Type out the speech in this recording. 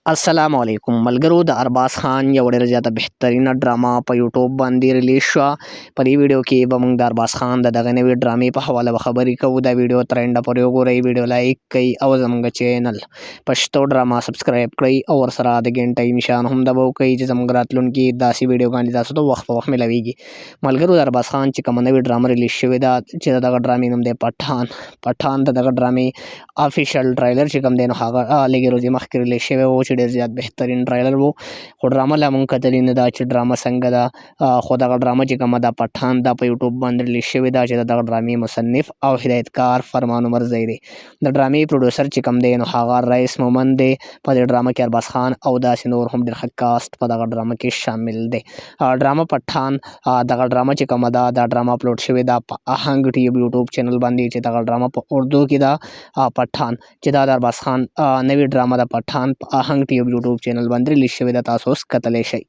अस्सलामुअलैकुम मलगरू द अरबाज खान या ډېره زیاته بهترینه ډراما په یوټیوب باندې ریلیز شوه. په دې ویډیو کې به موږ د ارباز خان د دغه نوې ډرامې په حواله به خبرې کوو. دا ویډیو تر اینډه پورې وګورئ، ویډیو لایک کړئ او زموږ چینل پښتو ډراما سبسکرایب کړئ او ورسره د ګنټۍ نشان هم دباو کړئ چې زموږ راتلونکي داسې ویډیوګانې تاسو ته وخت په وخت ملویږي. ملګرو د ارباز خان چې کومه نوې ډرامه ریلیز شوې ده چې د دغه ډرامې نوم دی پټان د دغه ډرامې افیشل ټرایلر چې کوم دی نو هغه لږې ورځې مخکې ریلیز شوی و چې ډېر زیات بهترین ټرایلر و، خو ډرامه لا مونږ کتلې نه ده چې ډرامه څنګه ده. خو دغه ډرامه چې کومه ده پټان دا په یوټیوب باندې ریلیز شوې ده چې د دغه ډرامې مصنف او هدایتکار فرمان عمرزی دی. د ډرامې پروډوسر چې کوم دی نو هغه رئیس مومند دی. په دې ډرامه کې ارباز خان او داسې نور هم ډېر ښه کاسټ په دغه ډرامه کې شامل دی. ډرامه پټان دغه ډرامه چې کومه ده دا ډرامه اپلوډ شوې ده په آهنګ ټیوب یوټیوب چینل باندې چې دغه ډرامه په اردو کې ده. پټان چې دا د ارباز خان نوې ډرامه ده پټان په آهنګ ټیوب یوټیوب چینل باندې ریلیز شوې ده، تاسو اوس کتلی شئ.